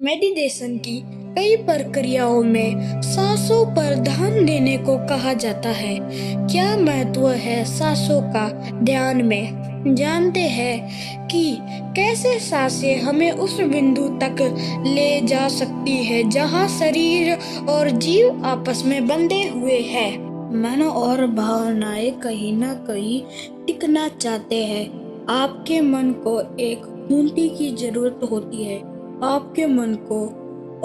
Meditation की कई प्रक्रियाओं में सांसों पर ध्यान देने को कहा जाता है। क्या महत्व है सांसों का ध्यान में? जानते हैं कि कैसे सांसें हमें उस बिंदु तक ले जा सकती है जहां शरीर और जीव आपस में बंधे हुए हैं। मन और भावनाएं कहीं ना कहीं टिकना चाहते हैं। आपके मन को एक खूंटी की जरूरत होती है। आपके मन को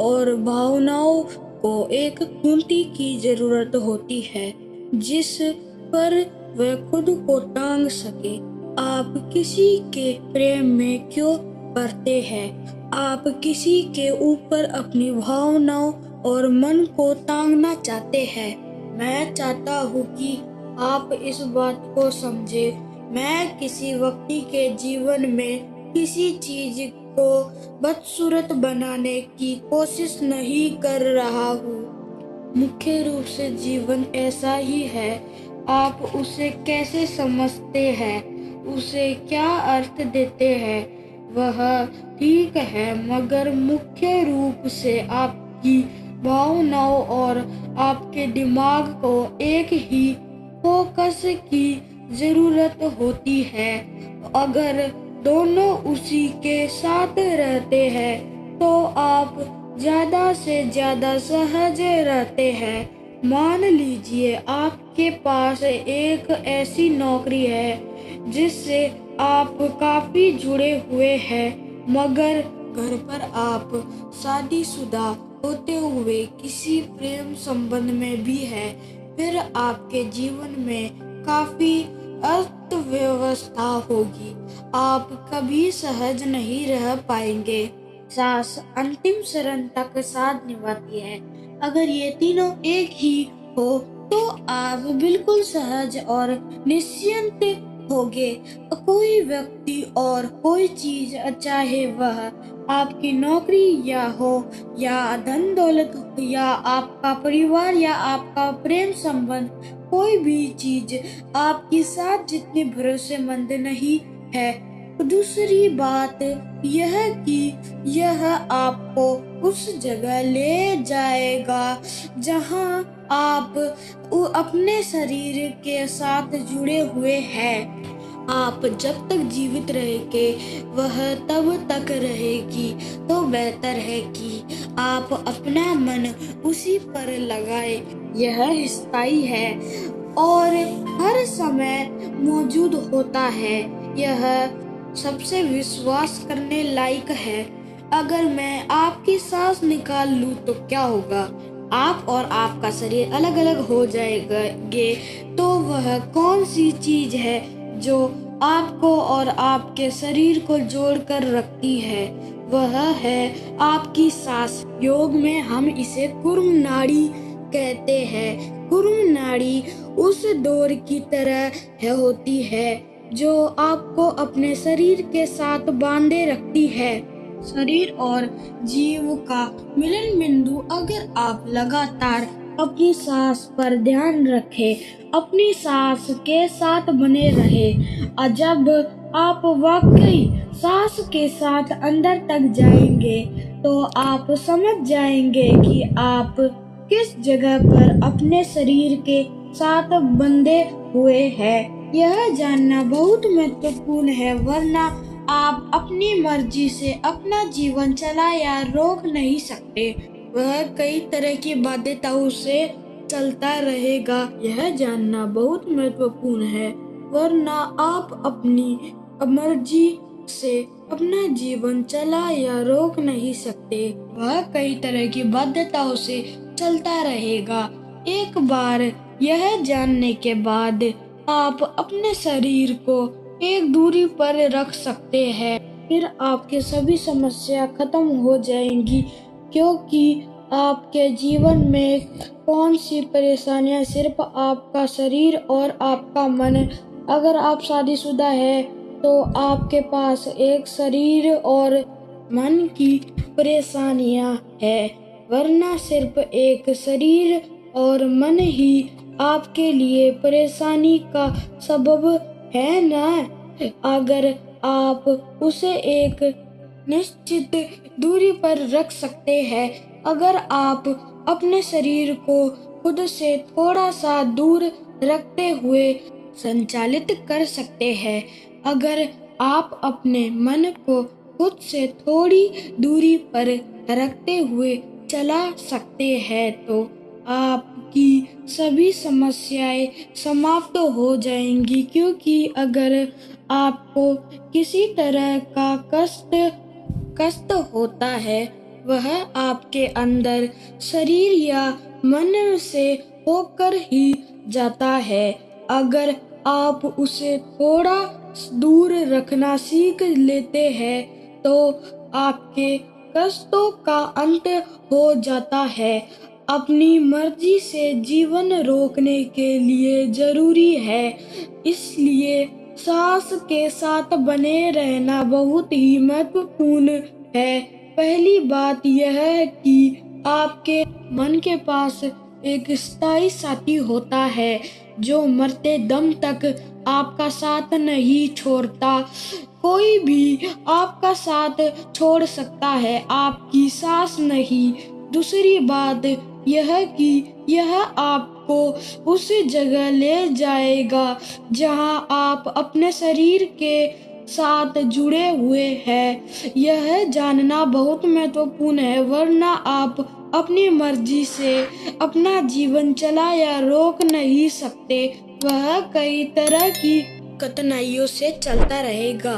और भावनाओं को एक खूंटी की जरूरत होती है जिस पर वह खुद को टांग सके। आप किसी के प्रेम में क्यों पड़ते हैं? आप किसी के ऊपर अपनी भावनाओं और मन को टांगना चाहते हैं। मैं चाहता हूँ कि आप इस बात को समझे। मैं किसी व्यक्ति के जीवन में किसी चीज को बदसूरत बनाने की कोशिश नहीं कर रहा हूँ। मुख्य रूप से जीवन ऐसा ही है। आप उसे कैसे समझते हैं, उसे क्या अर्थ देते हैं, वह ठीक है, मगर मुख्य रूप से आपकी भावनाओं और आपके दिमाग को एक ही फोकस की जरूरत होती है। अगर दोनों उसी के साथ रहते हैं तो आप ज्यादा से ज्यादा सहज रहते हैं। मान लीजिए आपके पास एक ऐसी नौकरी है जिससे आप काफी जुड़े हुए हैं, मगर घर पर आप शादीशुदा होते हुए किसी प्रेम संबंध में भी है, फिर आपके जीवन में काफी अर्थव्यवस्था होगी। आप कभी सहज नहीं रह पाएंगे। सांस अंतिम क्षण तक साथ निभाती है। अगर ये तीनों एक ही हो तो आप बिल्कुल सहज और निश्चिंत होगे। कोई व्यक्ति और कोई चीज, चाहे वह आपकी नौकरी या हो या धन दौलत हो या आपका परिवार या आपका प्रेम संबंध, कोई भी चीज आपके साथ जितनी भरोसेमंद नहीं है। दूसरी बात यह कि यह आपको उस जगह ले जाएगा जहां आप अपने शरीर के साथ जुड़े हुए हैं। आप जब तक जीवित रहेंगे वह तब तक रहेगी। तो बेहतर है कि आप अपना मन उसी पर लगाए। यह स्थायी है और हर समय मौजूद होता है। यह सबसे विश्वास करने लायक है। अगर मैं आपकी सांस निकाल लूं तो क्या होगा? आप और आपका शरीर अलग अलग हो जाएंगे। तो वह कौन सी चीज है जो आपको और आपके शरीर को जोड़कर रखती है? वह है आपकी सांस। योग में हम इसे कूर्म नाड़ी कहते हैं। कूर्म नाड़ी उस डोर की तरह होती है जो आपको अपने शरीर के साथ बांधे रखती है। शरीर और जीव का मिलन बिंदु। अगर आप लगातार अपनी सांस पर ध्यान रखें, अपनी सांस के साथ बने रहे, और जब आप वाकई सांस के साथ अंदर तक जाएंगे तो आप समझ जाएंगे कि आप किस जगह पर अपने शरीर के साथ बंधे हुए हैं। यह जानना बहुत महत्वपूर्ण है, वरना आप अपनी मर्जी से अपना जीवन चला या रोक नहीं सकते। वह कई तरह की बाध्यताओं से चलता रहेगा। यह जानना बहुत महत्वपूर्ण है, वरना आप अपनी मर्जी से अपना जीवन चला या रोक नहीं सकते। वह कई तरह की बाध्यताओं से चलता रहेगा। एक बार यह जानने के बाद आप अपने शरीर को एक दूरी पर रख सकते हैं। फिर आपकी सभी समस्या खत्म हो जाएंगी, क्योंकि आपके जीवन में कौन सी परेशानियां सिर्फ आपका शरीर और आपका मन। अगर आप शादीशुदा है तो आपके पास एक शरीर और मन की परेशानियां है, वरना सिर्फ एक शरीर और मन ही आपके लिए परेशानी का सबब है ना। अगर आप उसे एक निश्चित दूरी पर रख सकते हैं। अगर आप अपने शरीर को खुद से थोड़ा सा दूर रखते हुए संचालित कर सकते हैं। अगर आप अपने मन को खुद से थोड़ी दूरी पर रखते हुए चला सकते हैं तो आपकी सभी समस्याएं समाप्त हो जाएंगी, क्योंकि अगर आपको किसी तरह का कष्ट होता है वह आपके अंदर शरीर या मन से होकर ही जाता है। अगर आप उसे थोड़ा दूर रखना सीख लेते हैं तो आपके कष्टों का अंत हो जाता है। अपनी मर्जी से जीवन रोकने के लिए जरूरी है, इसलिए सांस के साथ बने रहना बहुत ही महत्वपूर्ण है। पहली बात यह है कि आपके मन के पास एक स्थायी साथी होता है जो मरते दम तक आपका साथ नहीं छोड़ता। कोई भी आपका साथ छोड़ सकता है, आपकी सांस नहीं। दूसरी बात यह कि यह आपको उस जगह ले जाएगा जहां आप अपने शरीर के साथ जुड़े हुए हैं। यह जानना बहुत महत्वपूर्ण है, वरना आप अपनी मर्जी से अपना जीवन चला या रोक नहीं सकते। वह कई तरह की कठिनाइयों से चलता रहेगा।